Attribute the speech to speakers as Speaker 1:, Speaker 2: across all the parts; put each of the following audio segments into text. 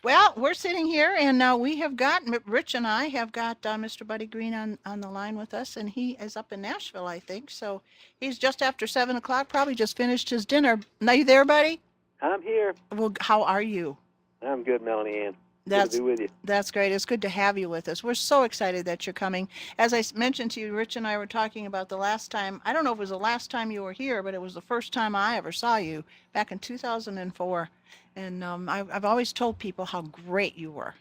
Speaker 1: Well, we're sitting here, and now we have got Rich and I have got Mr. Buddy Greene on the line with us, and he is up in Nashville, I think. So he's just after 7 o'clock. Probably just finished his dinner. Are you there, buddy?
Speaker 2: I'm here.
Speaker 1: Well, how are you?
Speaker 2: I'm good, Melanie Ann. Good to be
Speaker 1: That's
Speaker 2: with you.
Speaker 1: that's great. It's good to have you with us. We're so excited that you're coming. As I mentioned to you, Rich and I were talking about the last time. I don't know if it was the last time you were here, but it was the first time I ever saw you back in 2004. And I've always told people how great you were.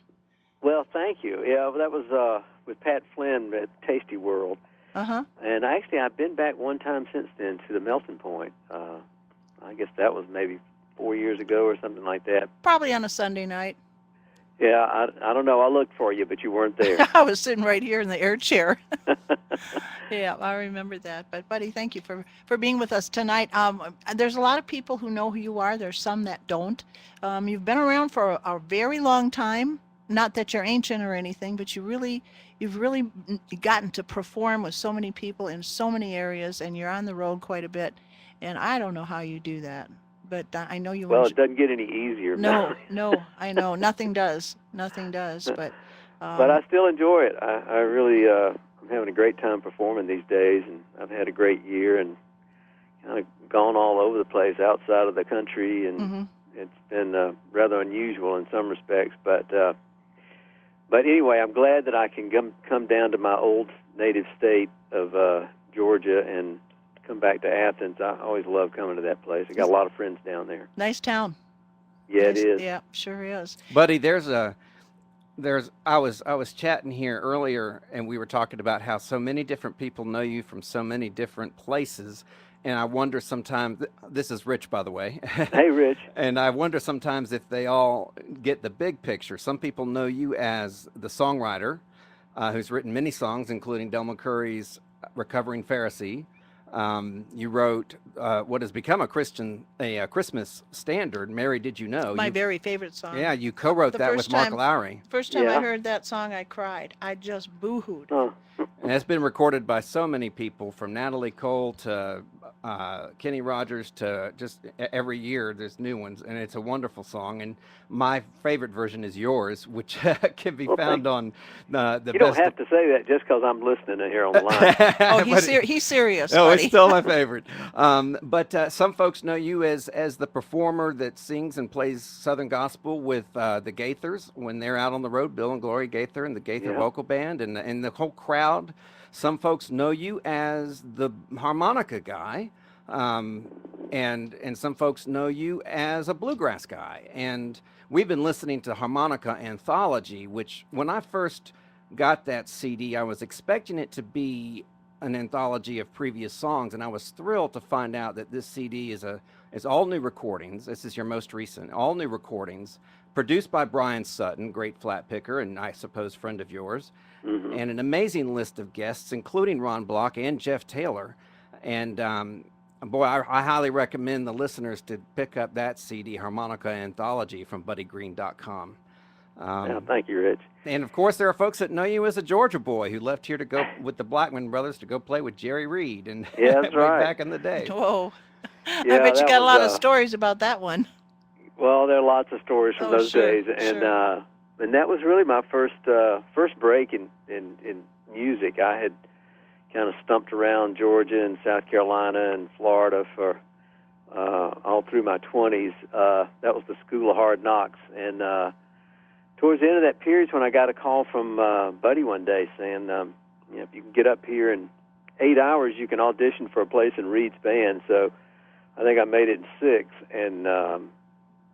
Speaker 2: Well, thank you. Yeah, that was with Pat Flynn at Tasty World.
Speaker 1: Uh-huh.
Speaker 2: And actually, I've been back one time since then to the Melting Point. I guess that was maybe 4 years ago or something like that.
Speaker 1: Probably on a Sunday night.
Speaker 2: Yeah, I don't know. I looked for you, but you weren't there.
Speaker 1: I was sitting right here in the air chair. Yeah, I remember that. But buddy, thank you for being with us tonight. There's a lot of people who know who you are. There's some that don't. You've been around for a very long time. Not that you're ancient or anything, but you've really gotten to perform with so many people in so many areas, and you're on the road quite a bit. And I don't know how you do that, but I know you.
Speaker 2: Well, it doesn't get any easier.
Speaker 1: No, no, I know nothing does, nothing does. But
Speaker 2: I still enjoy it. I really I'm having a great time performing these days, and I've had a great year and kind of gone all over the place outside of the country, and it's been rather unusual in some respects. But anyway, I'm glad that I can come down to my old native state of Georgia and come back to Athens. I always love coming to that place. I got a lot of friends down there.
Speaker 1: Nice town.
Speaker 2: Yeah,
Speaker 1: nice,
Speaker 2: it is.
Speaker 1: Yeah, sure is.
Speaker 3: Buddy, I was chatting here earlier, and we were talking about how so many different people know you from so many different places. And I wonder sometimes, this is Rich, by the way.
Speaker 2: Hey, Rich.
Speaker 3: And I wonder sometimes if they all get the big picture. Some people know you as the songwriter who's written many songs, including Del McCurry's Recovering Pharisee. You wrote what has become a Christmas standard, Mary Did You Know?
Speaker 1: My very favorite song.
Speaker 3: Yeah, you co-wrote that with Mark Lowry.
Speaker 1: First time I heard that song, I cried. I just boo-hooed.
Speaker 2: Oh.
Speaker 3: And it's been recorded by so many people, from Natalie Cole to Kenny Rogers to just every year there's new ones, and it's a wonderful song. And my favorite version is yours, which can be found on the
Speaker 2: You don't have to say that just because I'm listening here on the line.
Speaker 1: Oh, he's serious.
Speaker 3: No,
Speaker 1: buddy.
Speaker 3: It's still my favorite. But some folks know you as the performer that sings and plays Southern gospel with the Gaithers when they're out on the road. Bill and Gloria Gaither and the Gaither Vocal Band and the whole crowd. Some folks know you as the harmonica guy, and some folks know you as a bluegrass guy. And we've been listening to Harmonica Anthology, which when I first got that CD, I was expecting it to be an anthology of previous songs, and I was thrilled to find out that this CD is all new recordings. This is your most recent, all new recordings, produced by Brian Sutton, great flat picker, and I suppose friend of yours, and an amazing list of guests, including Ron Block and Jeff Taylor. And boy, I highly recommend the listeners to pick up that CD, Harmonica Anthology, from BuddyGreene.com.
Speaker 2: Thank you, Rich.
Speaker 3: And of course, there are folks that know you as a Georgia boy who left here to go with the Blackman brothers to go play with Jerry Reed, and
Speaker 2: that's right.
Speaker 3: back in the day.
Speaker 1: Whoa!
Speaker 2: Yeah,
Speaker 1: I bet you got a lot of
Speaker 2: was,
Speaker 1: stories about that one.
Speaker 2: Well, there are lots of stories from those days, and that was really my first break in music. I had kind of stumped around Georgia and South Carolina and Florida for all through my 20s. That was the School of Hard Knocks, and towards the end of that period, when I got a call from Buddy one day saying, if you can get up here in 8 hours, you can audition for a place in Reed's band. So I think I made it in 6 and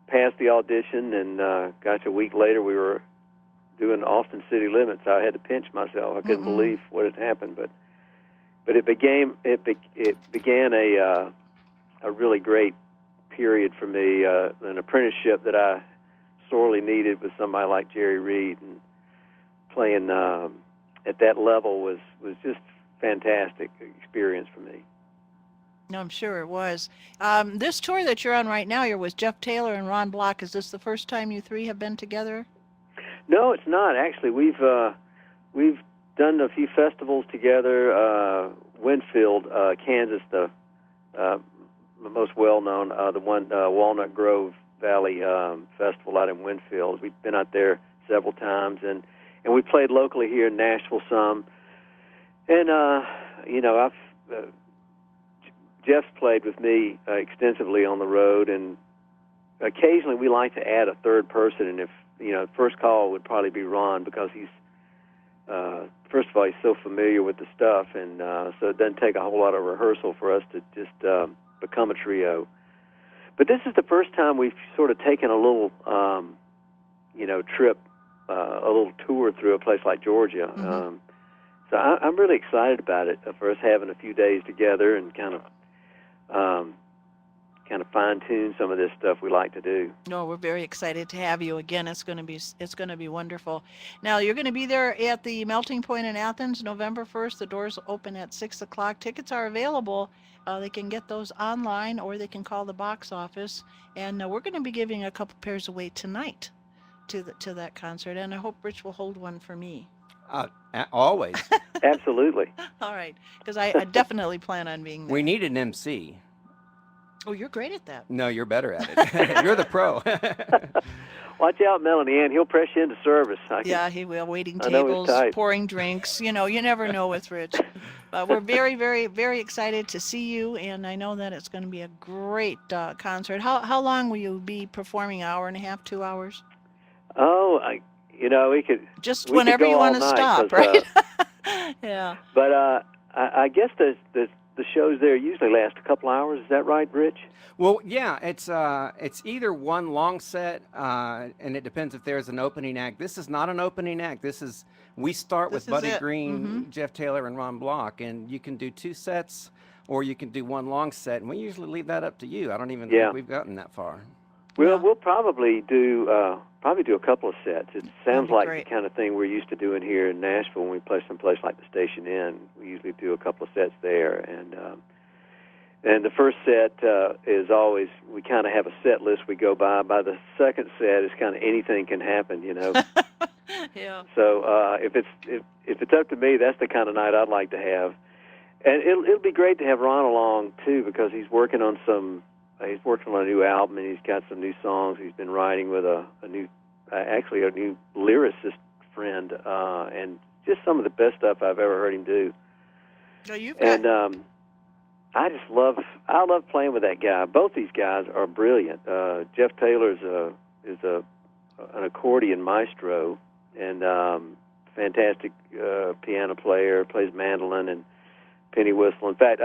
Speaker 2: passed the audition. And a week later, we were doing Austin City Limits. I had to pinch myself. I couldn't believe what had happened, but it began a really great period for me, an apprenticeship that I sorely needed with somebody like Jerry Reed, and playing at that level was just fantastic experience for me.
Speaker 1: No, I'm sure it was. This tour that you're on right now, you're with Jeff Taylor and Ron Block. Is this the first time you three have been together?
Speaker 2: No, it's not. Actually, we've done a few festivals together. Winfield, Kansas, the most well-known, the one Walnut Grove Valley Festival out in Winfield. We've been out there several times, and we played locally here in Nashville some. And Jeff's played with me extensively on the road, and occasionally we like to add a third person. And if first call would probably be Ron, because he's first of all, he's so familiar with the stuff, and so it doesn't take a whole lot of rehearsal for us to just become a trio. But this is the first time we've sort of taken a little, trip, a little tour through a place like Georgia.
Speaker 1: Mm-hmm.
Speaker 2: So I'm really excited about it, for us having a few days together and kind of fine-tune some of this stuff we like to do.
Speaker 1: No, we're very excited to have you again. It's going to be wonderful. Now, you're going to be there at the Melting Point in Athens, November 1st. The doors open at 6 o'clock. Tickets are available. They can get those online, or they can call the box office. And we're going to be giving a couple pairs away tonight to that concert. And I hope Rich will hold one for me.
Speaker 3: Always.
Speaker 2: Absolutely.
Speaker 1: All right, because I definitely plan on being there.
Speaker 3: We need an MC.
Speaker 1: Oh, you're great at that.
Speaker 3: No, you're better at it. You're the pro.
Speaker 2: Watch out, Melanie Ann. He'll press you into service.
Speaker 1: Yeah, he will. Waiting
Speaker 2: I know
Speaker 1: tables,
Speaker 2: his type.
Speaker 1: pouring drinks. You never know with Rich. We're very, very, very excited to see you, and I know that it's going to be a great concert. How long will you be performing? Hour and a half, 2 hours?
Speaker 2: Oh, we could
Speaker 1: just
Speaker 2: we
Speaker 1: whenever
Speaker 2: could go
Speaker 1: you want to
Speaker 2: all night,
Speaker 1: stop,
Speaker 2: 'cause,
Speaker 1: right? Yeah.
Speaker 2: But I guess the shows there usually last a couple hours. Is that right, Rich?
Speaker 3: Well, yeah, it's either one long set, and it depends if there's an opening act. This is not an opening act. We start with Buddy Greene,
Speaker 1: Mm-hmm.
Speaker 3: Jeff Taylor, and Ron Block, and you can do 2 sets, or you can do one long set, and we usually leave that up to you. I don't even think we've gotten that far.
Speaker 2: We'll probably do a couple of sets. It sounds like
Speaker 1: great.
Speaker 2: the kind of thing we're used to doing here in Nashville when we play someplace like the Station Inn. We usually do a couple of sets there, and the first set is always, we kind of have a set list we go by. By the second set, it's kind of anything can happen,
Speaker 1: Yeah.
Speaker 2: So if it's up to me, that's the kind of night I'd like to have. And it'll be great to have Ron along too, because he's working on a new album, and he's got some new songs he's been writing with a new lyricist friend, and just some of the best stuff I've ever heard him do. And I love playing with that guy. Both these guys are brilliant. Jeff Taylor is an accordion maestro, and fantastic piano player, plays mandolin and penny whistle. In fact,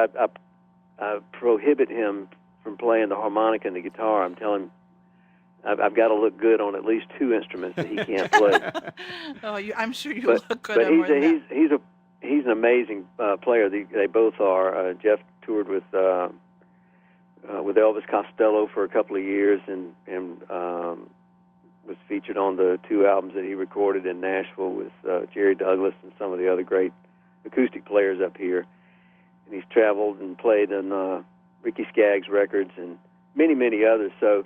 Speaker 2: I prohibit him from playing the harmonica and the guitar. I'm telling him I've got to look good on at least 2 instruments that he can't play.
Speaker 1: I'm sure you look good
Speaker 2: but
Speaker 1: on more than that.
Speaker 2: he's an amazing player. They both are. Jeff toured with Elvis Costello for a couple of years, and was featured on the 2 albums that he recorded in Nashville with Jerry Douglas and some of the other great acoustic players up here. And he's traveled and played on Ricky Skaggs records and many, many others. So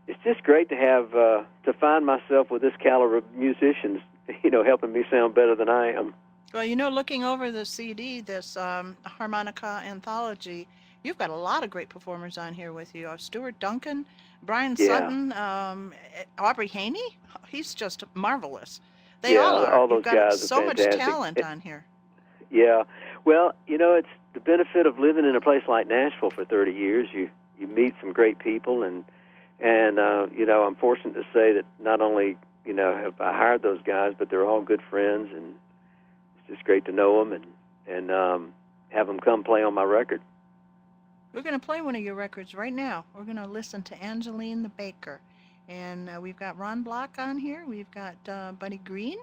Speaker 2: it's just great to have to find myself with this caliber of musicians, helping me sound better than I am.
Speaker 1: Well, looking over the CD, this Harmonica anthology, you've got a lot of great performers on here with you. Stuart Duncan, Brian Sutton, Aubrey Haney. He's just marvelous. They all are.
Speaker 2: All those
Speaker 1: You've got
Speaker 2: guys
Speaker 1: so
Speaker 2: are
Speaker 1: much
Speaker 2: fantastic.
Speaker 1: talent on here.
Speaker 2: Yeah. Well, it's the benefit of living in a place like Nashville for 30 years. You meet some great people, and I'm fortunate to say that not only have I hired those guys, but they're all good friends, and it's just great to know them and have them come play on my record.
Speaker 1: We're going to play one of your records right now. We're going to listen to Angeline the Baker, and we've got Ron Block on here. We've got Buddy Greene.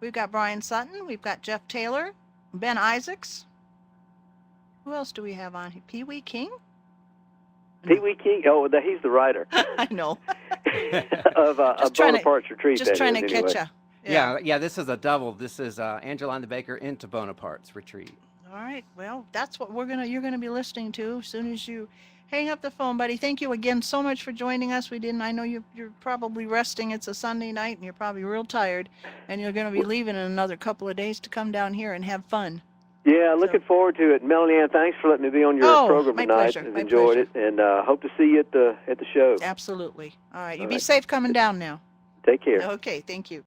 Speaker 1: We've got Brian Sutton. We've got Jeff Taylor, Ben Isaacs. Who else do we have on here? Pee Wee King?
Speaker 2: Pee Wee King? Oh, he's the writer.
Speaker 1: I know.
Speaker 2: of Bonaparte's Retreat.
Speaker 1: Just trying to catch you.
Speaker 3: Yeah, this is a double. This is Angeline the Baker into Bonaparte's Retreat.
Speaker 1: All right. Well, that's what you're gonna be listening to as soon as you hang up the phone, buddy. Thank you again so much for joining us. I know you're probably resting. It's a Sunday night, and you're probably real tired, and you're gonna be leaving in another couple of days to come down here and have fun.
Speaker 2: Yeah, looking forward to it. Melanie Ann, thanks for letting me be on your program
Speaker 1: my
Speaker 2: tonight.
Speaker 1: pleasure.
Speaker 2: I've
Speaker 1: My
Speaker 2: enjoyed
Speaker 1: pleasure.
Speaker 2: it, and hope to see you at the show.
Speaker 1: Absolutely. All right. You
Speaker 2: All
Speaker 1: be
Speaker 2: right.
Speaker 1: safe coming down now.
Speaker 2: Take care.
Speaker 1: Okay. Thank you.